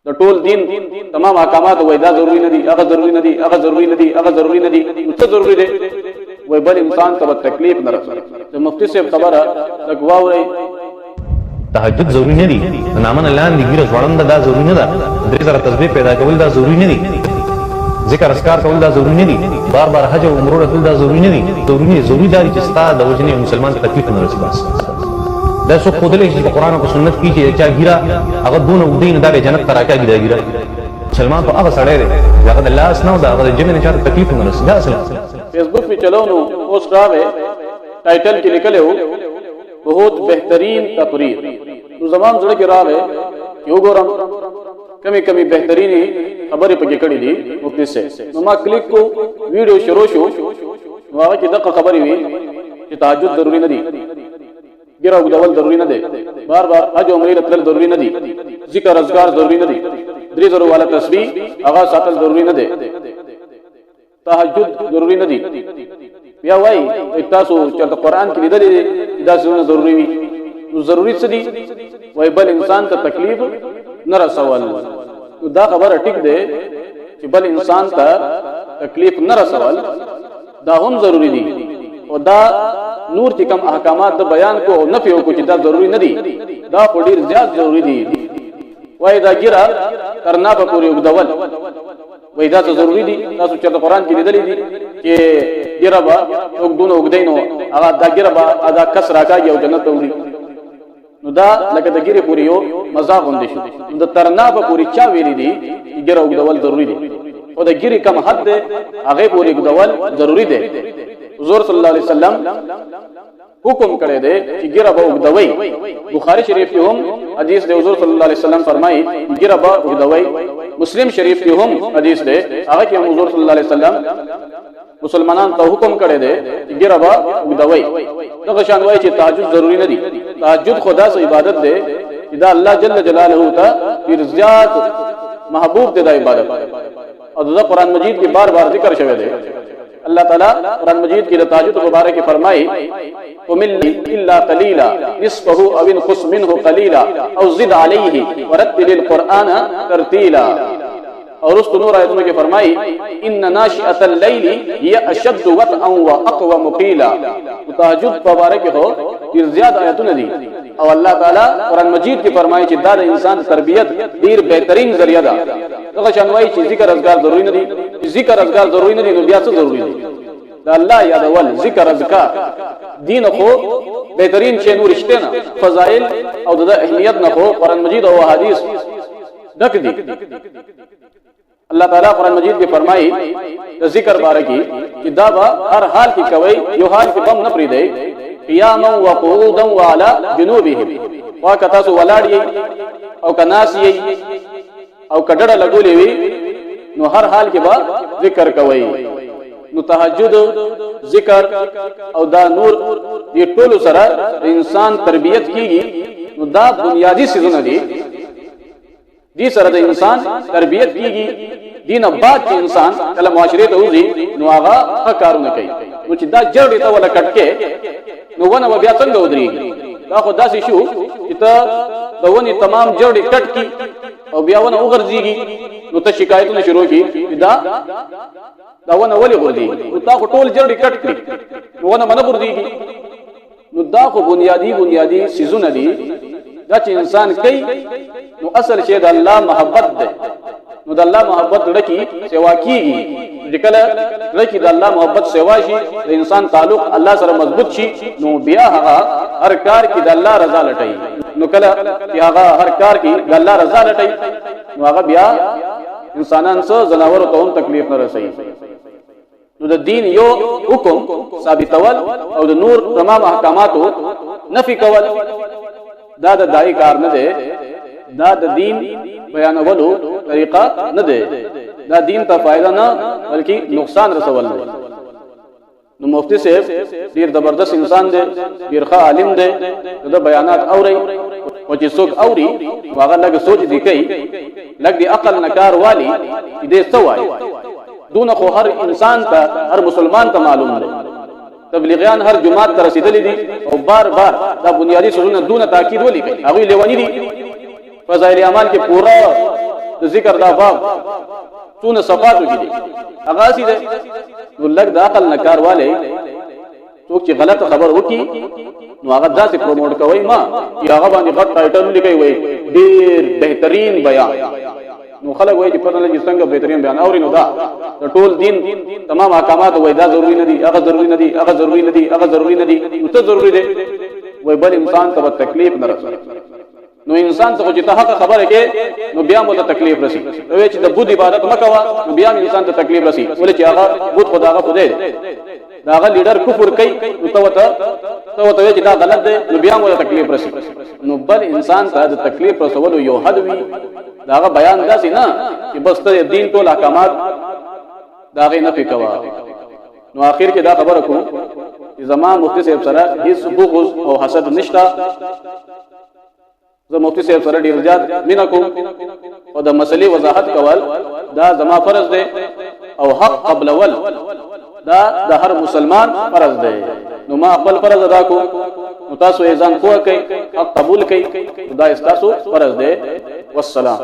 د ټول دین تمام احکامات وای دا ضروری نه دي، هغه ضروری نه دي، هغه ضروری نه دي، هغه ضروری نه دي، څه ضروری دي؟ وای بل انسان ته تکلیف نه رسي. د مفتی صاحب خبره لګواوري تهجد ضروری نه دي، نامن الله ان دیګره ځوړند دا ضروری نه ده، درې زره تسبیح پیدا کول دا ضروری نه دي، ذکر اسکار کول دا ضروری نه دي، بار بار حج او عمره کول دا ضروری نه دي. ضروری داري چې ستا د وجنې مسلمان ته تکلیف نه رسي. بس دا څو خودلې چې قرآن او سنت کې چې چا ګیرا هغه دونه ودین دا جنت ته راکاږي دا ګیرا مسلمان په هغه سړی دی هغه د الله اسنو دا هغه د جمع نشاط تکلیف نه رسي. دا اصل فیسبوک पे चलो know post راغې ټایټل کې لیکل هو बहुत बेहतरीन तकरीर تو زمان زړه کې راغې یو ګورم کمی بهترینی خبرې پکې کړې دي مفتی سے نو ما کلیک کو ویډیو شروع شو نو هغه کې دغه خبرې وي چې تهجد ضروری نه دي، ګیره وګدول ضروری نه دي، بار بار حج او عمره تل ضروری نه دي، ذکر اذکار ضروری نه دي، درې زره والا تسبیح هغه ساتل ضروری نه دي، تهجد ضروری نه دي. بیا وای تاسو چې قرآن کې لیدل دا څه ضروری وي؟ نو ضروری څه دي؟ وای بل انسان ته تکلیف نه رسول. نو دا خبره ټیک ده چې بل انسان ته تکلیف نه رسول دا هم ضروری دي، او دا نور چې کوم احکامات د بیان کو او نفي کو چې دا ضروری نه دي دا په ډیر زیات ضروری دي. وای دا ګیره کرنا په پوری وګدول وای دا ضروری دي. تاسو چې قرآن کې لیدلې دي چې ګیره با وګدونه وګدینو هغه دا ګیره با ادا کس راکاږي او جنت ته وړي. نو دا لکه د ګیره پوری یو مزاق غوندې شو. د ترنا په پوری چا ویلي دي ګیره وګدول ضروری دي، او د ګیره کم حد ده هغه پوری وګدول ضروری دي. حضور صلی الله علیه وسلم حکم کړی دی چې ګیره به وګدوي. بخاری شریف کې هم حدیث دی، حضور صلی الله علیه وسلم فرمایي ګیره به وګدوي. مسلم شریف کې هم حدیث دی، هغه کې حضور صلی الله علیه وسلم مسلمانان ته حکم کړی دی چې ګیره به وګدوي. دغه شان وایي چې تهجد ضروری نه دي. تهجد خدا سو عبادت دی چې دا الله جل جلاله ته ډیر زیات محبوب دی دا عبادت، او دا قرآن مجید کې بار بار ذکر شوی دی. اللہ تعالیٰ قرآن مجید کی تہجد مبارک فرمائی وَمِن إِلَّا قَلِيلًا نِصْفَهُ أَوْ انْقُصْ مِنْهُ قَلِيلًا أَوْ زِدْ عَلَيْهِ وَرَتِّلِ الْقُرْآنَ تَرْتِيلًا. اور اس نور آیت میں فرمائی إِنَّ نَاشِئَةَ اللَّيْلِ هِيَ أَشَدُّ وَطْئًا وَأَقْوَمُ قِيلًا. تہجد مبارک ہو یہ زیادہ آیتوں دی، اور اللہ تعالیٰ قرآن مجید کی فرمائی کہ دار انسان تربیت دیر بہترین ذریعہ دا. دغه شانوای چې ذکر اذکار ضروری نه دي، ذکر اذکار ضروری نه دي، نو بیا څه ضروری دي؟ دا الله یادول ذکر اذکار دین خو بهترین شی نور شته نه، فضائل او د اهمیت نه خو قرآن مجید او احادیث ډک دي. اللہ تعالیٰ قرآن مجید کی فرمائی ذکر بارے کی کہ دا با ہر حال کی کوي یو حال کی کم نه پری دی قیاما وقعودا وعلى جنوبهم واکتا سو ولاړی او کناسی او کډړه لګولې وي نو هر حال کې با ذکر کوي. نو تهجد ذکر او دا نور دې ټول سره انسان تربیت کیږي. نو دا بنیادی سيزونه دي، دې سره د انسان تربیت کیږي. دین بعد چې انسان کله معاشره ته وځي نو هغه ښه کارونه کوي. نو چې دا جوړې ته ولا کټکه نو ونه بیا څنګه ودرېږي؟ دا خو داسې شو چې ته د ونې تمام جوړې کټ کی او بیا ونه وګرځيږي نو ته شکایتونه شروع کی دا ونه ولې غورځي؟ او تا خو ټول جوړې کټ کړې نو ونه باندې غورځيږي. نو دا خو بنیادی سيزونه دي دا چې انسان کوي. نو اصل شی د الله محبت ده. نو د الله محبت لکه سوا کیږي، چې کله لکه د الله محبت سوا شي د انسان تعلق الله سره مضبوط شي نو بیا هغه هر کار کې د الله رضا لټي. نو کله چې هغه هر کار کې د الله رضا لټي نو هغه بیا انسانان سره زناور ته هم تکلیف نه رسي. نو د دین یو حکم ثابتول او د نور تمام احکاماتو نفي کول دا د دای کار نه ده، دا د دین بیانولو طریقہ نه ده. دا دین ته فائدہ نه بلکې نقصان رسول ده. نو مفتی صاحب ډیر زبردست انسان دی، ډیر ښه عالم دی، د بیانات اوري او چې څوک اوري هغه لږ سوچ دی کوي، لږ دی عقل نه کار والی دې څه وایي. دون خو هر انسان ته هر مسلمان ته معلوم دی. تبلیغیان هر جماعت ته رسیدلی دي او بار دا بنیادی شرونه دون تاکید ولي کوي. هغه لیوانی دي، فضائل اعمال کې پورا د ذکر دا باب څونه صفاتو کې دي هغه سي ده نو لګ د عقل نه کار والے څوک چې غلط خبر وکي نو هغه ځکه پروموټ کوي ما یا هغه باندې غټ ټایټل لیکي وي ډیر بهترین بیان نو خلک وایي چې په نړۍ کې څنګه بهترین بیان اوري نو دا ټول دین تمام احکامات وایي دا ضروری نه دي هغه ضروری نه دي هغه ضروری نه دي هغه ضروری نه دي نو ته ضروری دي وای بل انسان ته تکلیف نه رسي نو انسان ته چې ته حق خبره کې نو بیا مو ته تکلیف رسي وای چې د بوت عبادت مکوا نو بیا انسان ته تکلیف رسي ولې چې هغه بوت خدای خدای داغه لیډر کفر کوي نو ته چې دا غلط دی نو بیا مو ته تکلیف رسي نو بل انسان ته د تکلیف رسولو یو حد وي داغه بیان داسې نه چې بس ته دین ټول احکامات داغه نه فکوا نو اخر کې دا خبره کوم چې زمان مفتی صاحب سره هیڅ بغض او حسد نشتا زه مفتی صاحب سره ډیر زیات مینا کوم او د مسلې وضاحت کول دا زما فرض دی او حق قبل ول دا د هر مسلمان فرض دی نو ما خپل فرض ادا کوم نو تاسو یې ځان پوه کړئ حق قبول کړئ دا تاسو فرض دی والسلام